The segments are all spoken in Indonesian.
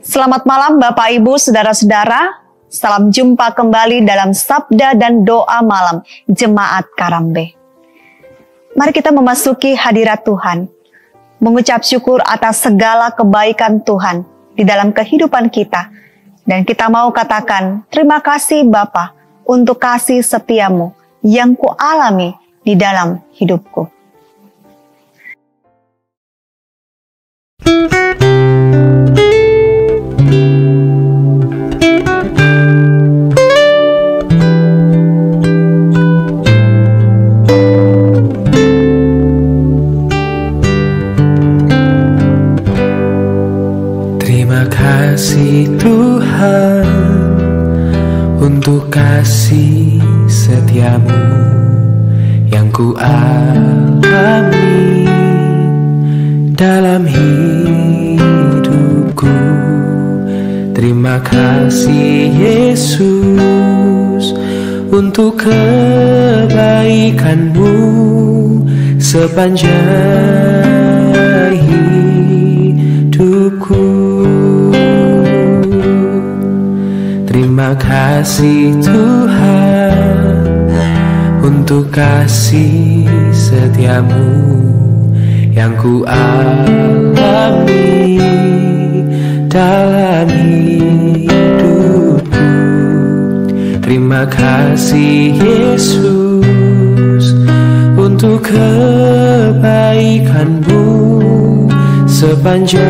Selamat malam Bapak Ibu, Saudara-saudara. Salam jumpa kembali dalam Sabda dan Doa Malam Jemaat Karambe. Mari kita memasuki hadirat Tuhan, mengucap syukur atas segala kebaikan Tuhan di dalam kehidupan kita. Dan kita mau katakan, terima kasih Bapa untuk kasih setiamu yang kualami di dalam hidupku. Tuhan, untuk kasih setiamu yang ku alami dalam hidupku. Terima kasih Yesus untuk kebaikanmu sepanjang hidupku. Terima kasih Tuhan untuk kasih setiamu yang ku alami dalam hidupku. Terima kasih Yesus untuk kebaikanmu sepanjang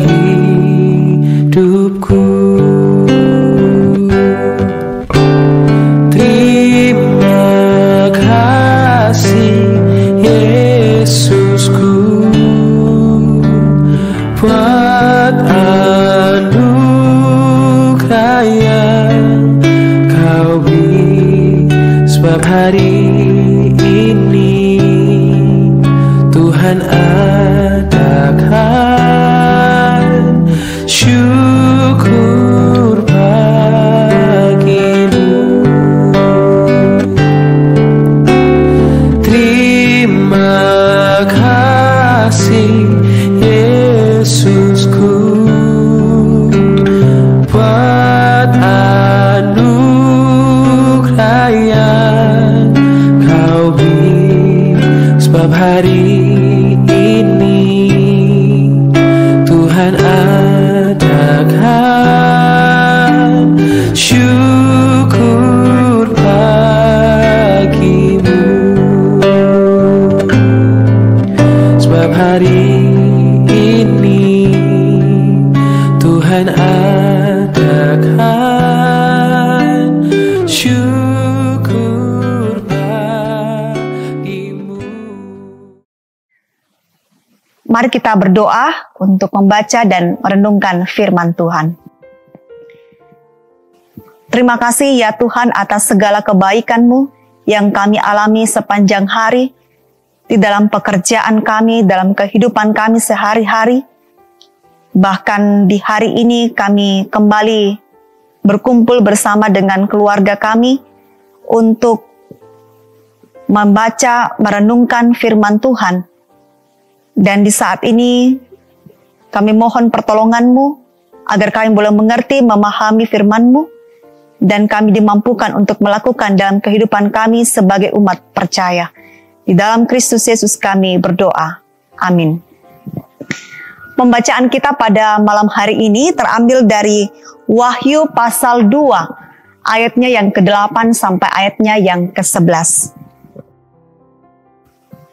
hidupku. Buat anugerah yang kau beri, sebab hari ini Tuhan adakan syukur bagimu. Terima kasih Yesusku buat anugerah yang kau beri, sebab hari ini Tuhan adakan syukur bagimu, sebab hari Tuhan adakan syukur bagimu. Mari kita berdoa untuk membaca dan merenungkan firman Tuhan. Terima kasih ya Tuhan atas segala kebaikan-Mu yang kami alami sepanjang hari, di dalam pekerjaan kami, dalam kehidupan kami sehari-hari. Bahkan di hari ini kami kembali berkumpul bersama dengan keluarga kami untuk membaca, merenungkan firman Tuhan. Dan di saat ini kami mohon pertolongan-Mu agar kami boleh mengerti, memahami firman-Mu, dan kami dimampukan untuk melakukan dalam kehidupan kami sebagai umat percaya. Di dalam Kristus Yesus kami berdoa. Amin. Pembacaan kita pada malam hari ini terambil dari Wahyu pasal 2, ayatnya yang ke-8 sampai ayatnya yang ke-11.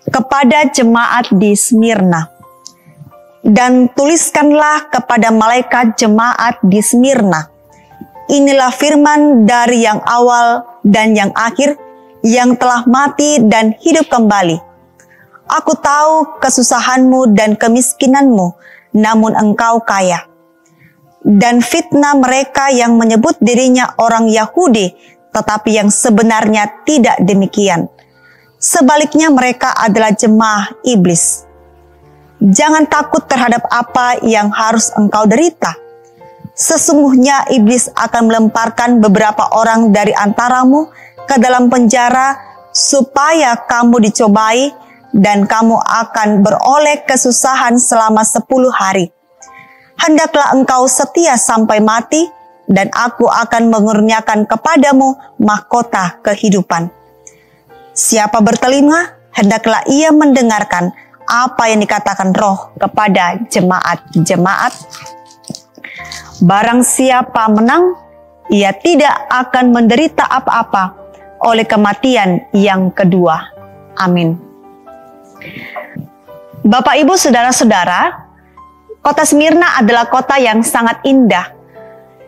Kepada jemaat di Smirna. Dan tuliskanlah kepada malaikat jemaat di Smirna. Inilah firman dari yang awal dan yang akhir, yang telah mati dan hidup kembali. Aku tahu kesusahanmu dan kemiskinanmu, namun engkau kaya. Dan fitnah mereka yang menyebut dirinya orang Yahudi, tetapi yang sebenarnya tidak demikian. Sebaliknya mereka adalah jemaah iblis. Jangan takut terhadap apa yang harus engkau derita. Sesungguhnya iblis akan melemparkan beberapa orang dari antaramu ke dalam penjara supaya kamu dicobai dan kamu akan beroleh kesusahan selama 10 hari. hendaklah engkau setia sampai mati, dan aku akan mengurniakan kepadamu mahkota kehidupan. Siapa bertelinga, hendaklah ia mendengarkan apa yang dikatakan Roh kepada jemaat-jemaat. Barang siapa menang, ia tidak akan menderita apa-apa oleh kematian yang kedua. Amin. Bapak, Ibu, saudara-saudara, kota Smyrna adalah kota yang sangat indah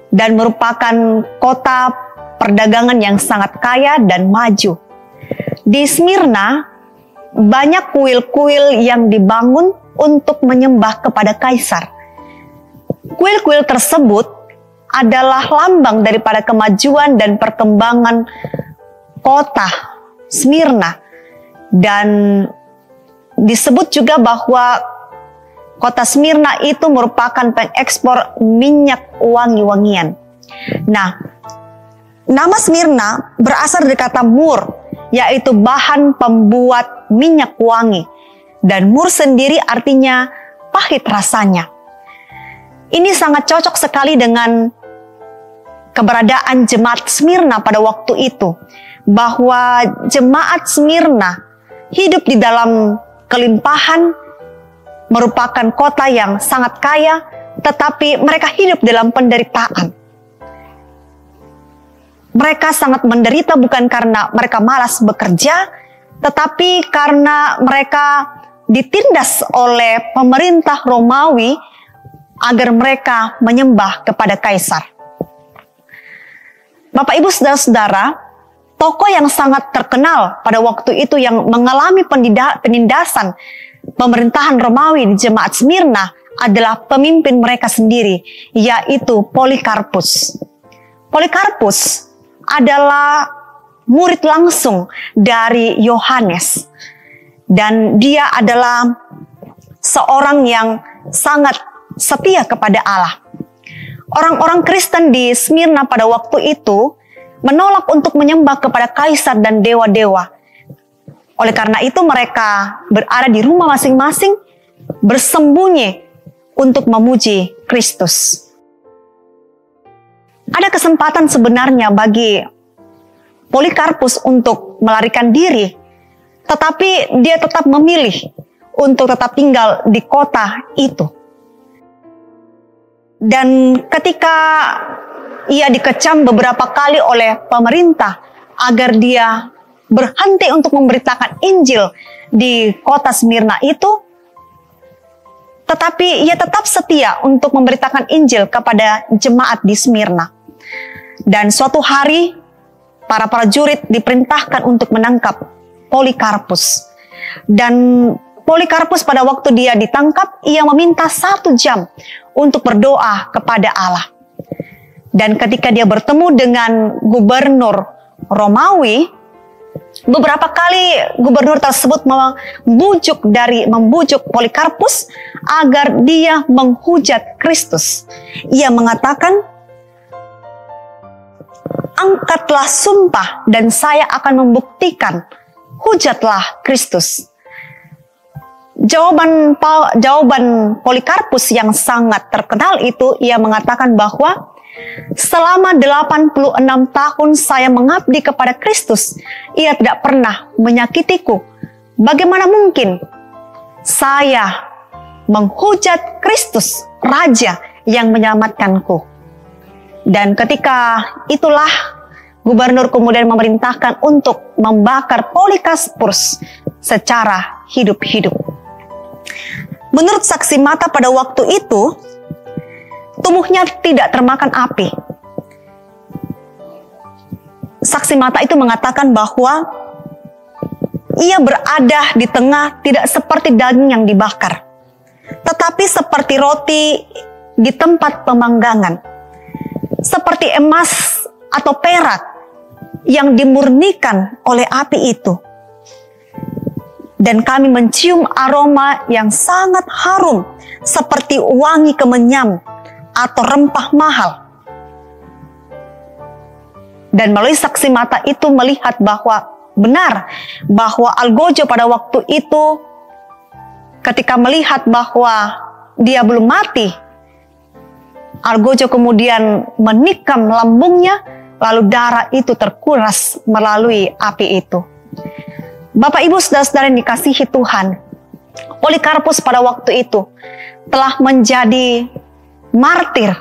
dan merupakan kota perdagangan yang sangat kaya dan maju. Di Smyrna banyak kuil-kuil yang dibangun untuk menyembah kepada kaisar. Kuil-kuil tersebut adalah lambang daripada kemajuan dan perkembangan kota Smyrna, dan disebut juga bahwa kota Smyrna itu merupakan pengekspor minyak wangi-wangian. Nah, nama Smyrna berasal dari kata mur, yaitu bahan pembuat minyak wangi. Dan mur sendiri artinya pahit rasanya. Ini sangat cocok sekali dengan keberadaan jemaat Smyrna pada waktu itu, bahwa jemaat Smyrna hidup di dalam kelimpahan, merupakan kota yang sangat kaya, tetapi mereka hidup dalam penderitaan. Mereka sangat menderita bukan karena mereka malas bekerja, tetapi karena mereka ditindas oleh pemerintah Romawi agar mereka menyembah kepada kaisar. Bapak, Ibu, saudara-saudara, tokoh yang sangat terkenal pada waktu itu yang mengalami penindasan pemerintahan Romawi di jemaat Smyrna adalah pemimpin mereka sendiri, yaitu Polikarpus. Polikarpus adalah murid langsung dari Yohanes, dan dia adalah seorang yang sangat setia kepada Allah. Orang-orang Kristen di Smyrna pada waktu itu menolak untuk menyembah kepada kaisar dan dewa-dewa. Oleh karena itu mereka berada di rumah masing-masing, bersembunyi untuk memuji Kristus. Ada kesempatan sebenarnya bagi Polikarpus untuk melarikan diri, tetapi dia tetap memilih untuk tetap tinggal di kota itu. Dan ketika ia dikecam beberapa kali oleh pemerintah agar dia berhenti untuk memberitakan Injil di kota Smyrna itu, tetapi ia tetap setia untuk memberitakan Injil kepada jemaat di Smyrna. Dan suatu hari para prajurit diperintahkan untuk menangkap Polikarpus. Dan Polikarpus pada waktu dia ditangkap, ia meminta 1 jam untuk berdoa kepada Allah. Dan ketika dia bertemu dengan gubernur Romawi, beberapa kali gubernur tersebut membujuk Polikarpus agar dia menghujat Kristus. Ia mengatakan, "Angkatlah sumpah dan saya akan membuktikan, hujatlah Kristus." Jawaban Polikarpus yang sangat terkenal itu, ia mengatakan bahwa selama 86 tahun saya mengabdi kepada Kristus, ia tidak pernah menyakitiku. Bagaimana mungkin saya menghujat Kristus, Raja yang menyelamatkanku? Dan ketika itulah gubernur kemudian memerintahkan untuk membakar Polikarpus secara hidup-hidup. Menurut saksi mata pada waktu itu, tubuhnya tidak termakan api. Saksi mata itu mengatakan bahwa ia berada di tengah tidak seperti daging yang dibakar, tetapi seperti roti di tempat pemanggangan, seperti emas atau perak yang dimurnikan oleh api itu. Dan kami mencium aroma yang sangat harum seperti wangi kemenyan atau rempah mahal. Dan melalui saksi mata itu melihat bahwa benar bahwa Algojo pada waktu itu ketika melihat bahwa dia belum mati, Algojo kemudian menikam lambungnya, lalu darah itu terkuras melalui api itu. Bapak Ibu saudara-saudara yang dikasihi Tuhan, Polikarpus pada waktu itu telah menjadi martir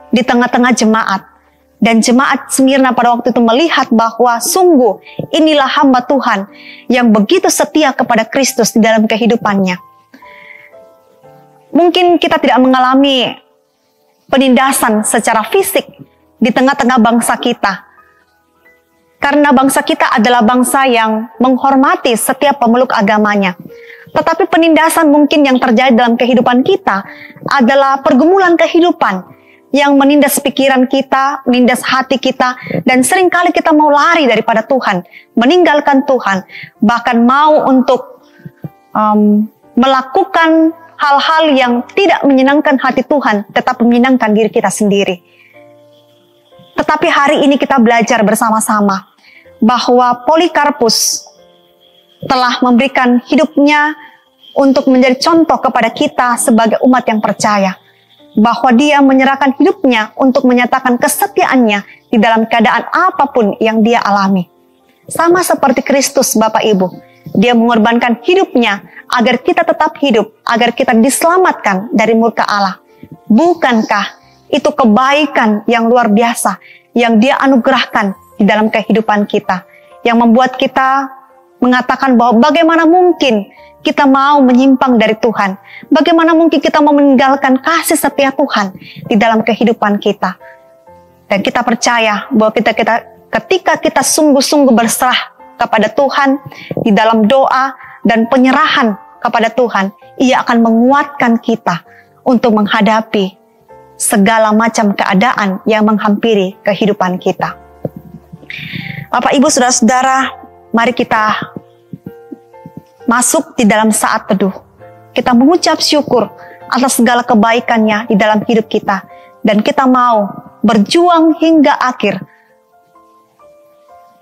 di tengah-tengah jemaat. Dan jemaat Smyrna pada waktu itu melihat bahwa sungguh inilah hamba Tuhan yang begitu setia kepada Kristus di dalam kehidupannya. Mungkin kita tidak mengalami penindasan secara fisik di tengah-tengah bangsa kita. Karena bangsa kita adalah bangsa yang menghormati setiap pemeluk agamanya. Tetapi penindasan mungkin yang terjadi dalam kehidupan kita adalah pergumulan kehidupan yang menindas pikiran kita, menindas hati kita, dan seringkali kita mau lari daripada Tuhan, meninggalkan Tuhan, bahkan mau untuk melakukan hal-hal yang tidak menyenangkan hati Tuhan, tetapi menyenangkan diri kita sendiri. Tetapi hari ini kita belajar bersama-sama bahwa Polikarpus telah memberikan hidupnya untuk menjadi contoh kepada kita sebagai umat yang percaya. Bahwa dia menyerahkan hidupnya untuk menyatakan kesetiaannya di dalam keadaan apapun yang dia alami. Sama seperti Kristus Bapak Ibu. Dia mengorbankan hidupnya agar kita tetap hidup, agar kita diselamatkan dari murka Allah. Bukankah itu kebaikan yang luar biasa yang dia anugerahkan di dalam kehidupan kita, yang membuat kita mengatakan bahwa bagaimana mungkin kita mau menyimpang dari Tuhan, bagaimana mungkin kita mau meninggalkan kasih setia Tuhan di dalam kehidupan kita. Dan kita percaya bahwa ketika kita sungguh-sungguh berserah kepada Tuhan di dalam doa dan penyerahan kepada Tuhan, Ia akan menguatkan kita untuk menghadapi segala macam keadaan yang menghampiri kehidupan kita. Bapak, Ibu, saudara-saudara, mari kita masuk di dalam saat teduh. Kita mengucap syukur atas segala kebaikannya di dalam hidup kita, dan kita mau berjuang hingga akhir.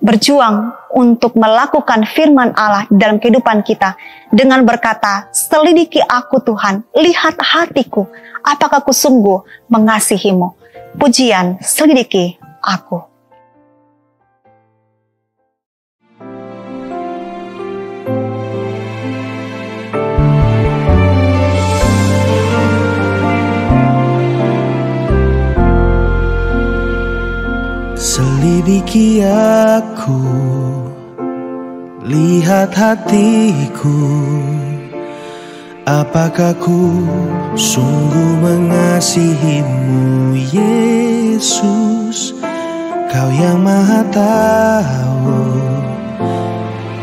Berjuang untuk melakukan firman Allah dalam kehidupan kita dengan berkata, selidiki aku Tuhan, lihat hatiku, apakah aku sungguh mengasihimu. Pujian, selidiki aku. Selidiki aku, lihat hatiku, apakah ku sungguh mengasihimu, Yesus. Kau yang Maha Tahu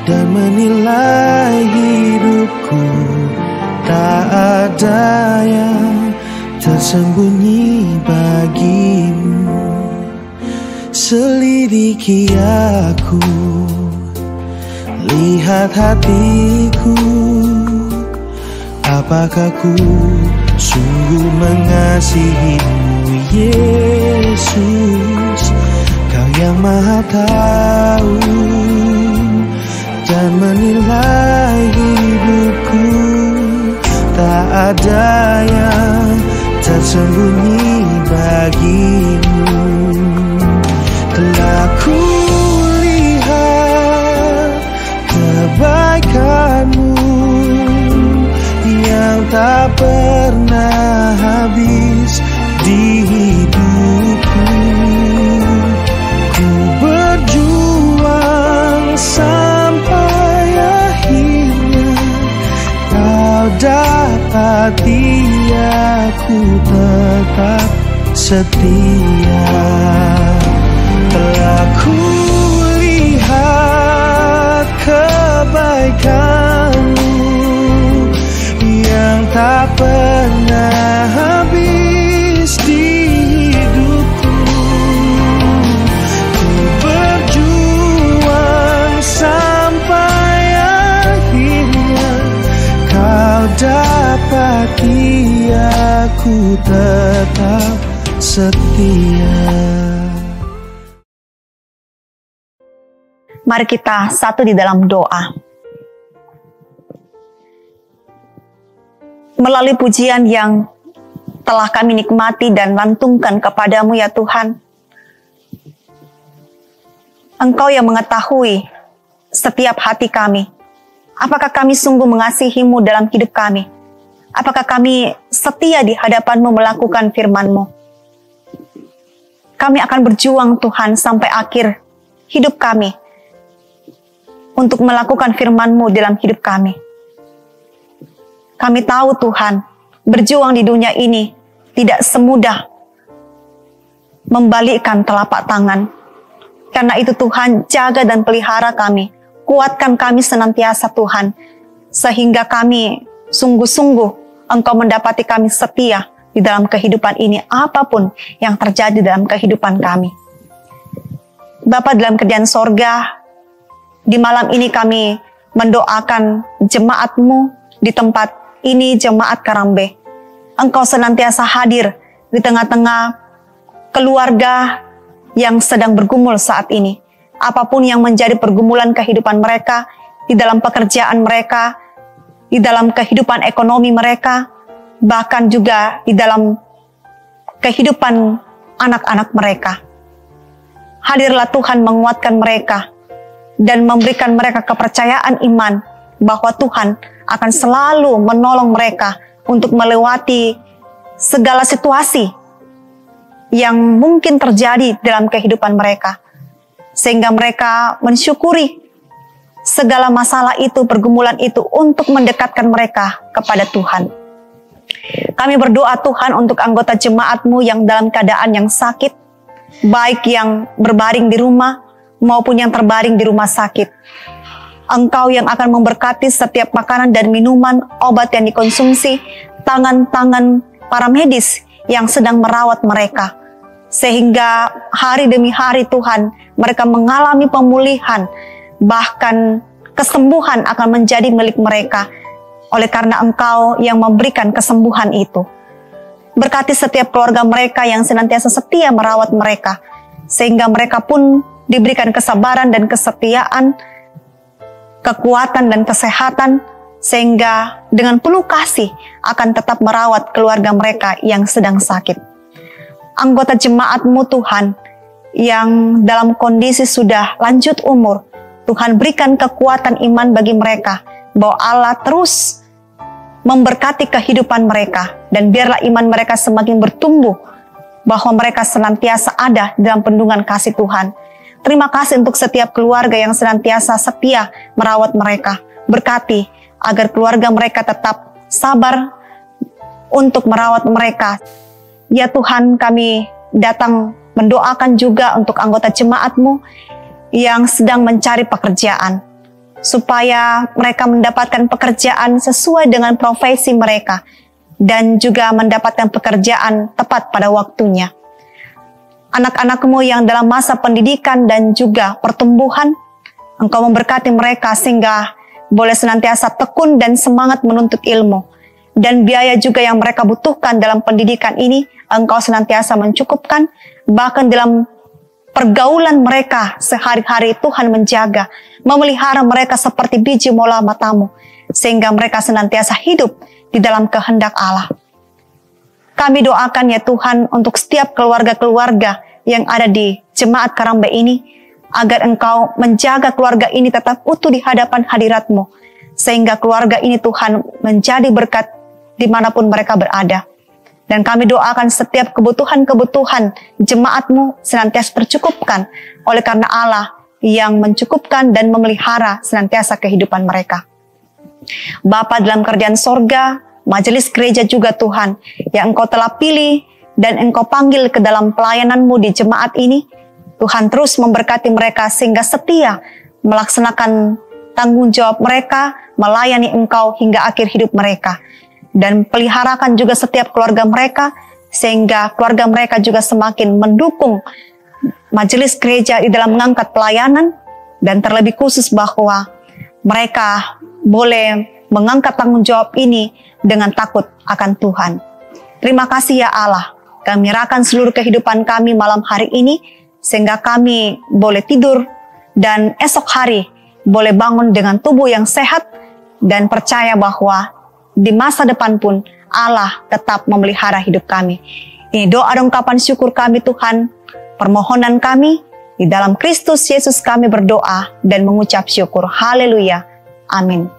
dan menilai hidupku, tak ada yang tersembunyi bagimu. Selidiki aku, lihat hatiku, apakah ku sungguh mengasihimu, Yesus. Kau yang Maha Tahu dan menilai hidupku, tak ada yang tersembunyi bagimu. Telah ku lihat kebaikanmu yang tak pernah habis di hidupku. Ku berjuang sampai akhirnya kau dapati aku tetap setia. Telah ku lihat kebaikanmu yang tak pernah habis di hidupku. Ku berjuang sampai akhirnya kau dapati aku tetap setia. Mari kita satu di dalam doa. Melalui pujian yang telah kami nikmati dan lantungkan kepadamu ya Tuhan. Engkau yang mengetahui setiap hati kami. Apakah kami sungguh mengasihi-Mu dalam hidup kami? Apakah kami setia di hadapan-Mu melakukan firman-Mu? Kami akan berjuang Tuhan sampai akhir hidup kami untuk melakukan firman-Mu dalam hidup kami. Kami tahu Tuhan, berjuang di dunia ini tidak semudah membalikkan telapak tangan. Karena itu Tuhan, jaga dan pelihara kami. Kuatkan kami senantiasa Tuhan. Sehingga kami sungguh-sungguh Engkau mendapati kami setia di dalam kehidupan ini. Apapun yang terjadi dalam kehidupan kami. Bapa dalam kerajaan sorga, di malam ini kami mendoakan jemaat-Mu di tempat ini, jemaat Karambe. Engkau senantiasa hadir di tengah-tengah keluarga yang sedang bergumul saat ini. Apapun yang menjadi pergumulan kehidupan mereka, di dalam pekerjaan mereka, di dalam kehidupan ekonomi mereka, bahkan juga di dalam kehidupan anak-anak mereka. Hadirlah Tuhan menguatkan mereka dan memberikan mereka kepercayaan iman bahwa Tuhan akan selalu menolong mereka untuk melewati segala situasi yang mungkin terjadi dalam kehidupan mereka. Sehingga mereka mensyukuri segala masalah itu, pergumulan itu untuk mendekatkan mereka kepada Tuhan. Kami berdoa Tuhan untuk anggota jemaat-Mu yang dalam keadaan yang sakit, baik yang berbaring di rumah maupun yang terbaring di rumah sakit. Engkau yang akan memberkati setiap makanan dan minuman, obat yang dikonsumsi, tangan-tangan para medis yang sedang merawat mereka. Sehingga hari demi hari Tuhan, mereka mengalami pemulihan, bahkan kesembuhan akan menjadi milik mereka. Oleh karena Engkau yang memberikan kesembuhan itu. Berkati setiap keluarga mereka yang senantiasa setia merawat mereka. Sehingga mereka pun diberikan kesabaran dan kesetiaan, kekuatan dan kesehatan, sehingga dengan penuh kasih akan tetap merawat keluarga mereka yang sedang sakit. Anggota jemaat-Mu Tuhan, yang dalam kondisi sudah lanjut umur, Tuhan berikan kekuatan iman bagi mereka, bahwa Allah terus memberkati kehidupan mereka, dan biarlah iman mereka semakin bertumbuh, bahwa mereka senantiasa ada dalam pendungan kasih Tuhan. Terima kasih untuk setiap keluarga yang senantiasa setia merawat mereka. Berkati agar keluarga mereka tetap sabar untuk merawat mereka. Ya Tuhan, kami datang mendoakan juga untuk anggota jemaat-Mu yang sedang mencari pekerjaan, supaya mereka mendapatkan pekerjaan sesuai dengan profesi mereka, dan juga mendapatkan pekerjaan tepat pada waktunya. Anak-anak-Mu yang dalam masa pendidikan dan juga pertumbuhan, Engkau memberkati mereka sehingga boleh senantiasa tekun dan semangat menuntut ilmu. Dan biaya juga yang mereka butuhkan dalam pendidikan ini, Engkau senantiasa mencukupkan. Bahkan dalam pergaulan mereka sehari-hari, Tuhan menjaga, memelihara mereka seperti biji mola matamu, sehingga mereka senantiasa hidup di dalam kehendak Allah. Kami doakan ya Tuhan untuk setiap keluarga-keluarga yang ada di jemaat Karambe ini, agar Engkau menjaga keluarga ini tetap utuh di hadapan hadirat-Mu, sehingga keluarga ini Tuhan menjadi berkat dimanapun mereka berada. Dan kami doakan setiap kebutuhan-kebutuhan jemaat-Mu senantiasa tercukupkan, oleh karena Allah yang mencukupkan dan memelihara senantiasa kehidupan mereka. Bapa dalam kerajaan sorga, majelis gereja juga Tuhan, yang Engkau telah pilih dan Engkau panggil ke dalam pelayanan-Mu di jemaat ini, Tuhan terus memberkati mereka sehingga setia melaksanakan tanggung jawab mereka, melayani Engkau hingga akhir hidup mereka. Dan peliharakan juga setiap keluarga mereka, sehingga keluarga mereka juga semakin mendukung majelis gereja di dalam mengangkat pelayanan, dan terlebih khusus bahwa mereka boleh mengangkat tanggung jawab ini dengan takut akan Tuhan. Terima kasih ya Allah, kami nyerahkan seluruh kehidupan kami malam hari ini, sehingga kami boleh tidur dan esok hari boleh bangun dengan tubuh yang sehat, dan percaya bahwa di masa depan pun Allah tetap memelihara hidup kami. Ini doa dan ungkapan syukur kami Tuhan, permohonan kami, di dalam Kristus Yesus kami berdoa dan mengucap syukur. Haleluya. Amin.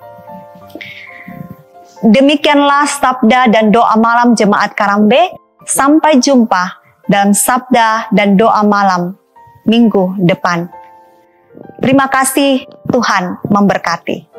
Demikianlah sabda dan doa malam Jemaat Karambe. Sampai jumpa dalam sabda dan doa malam minggu depan. Terima kasih, Tuhan memberkati.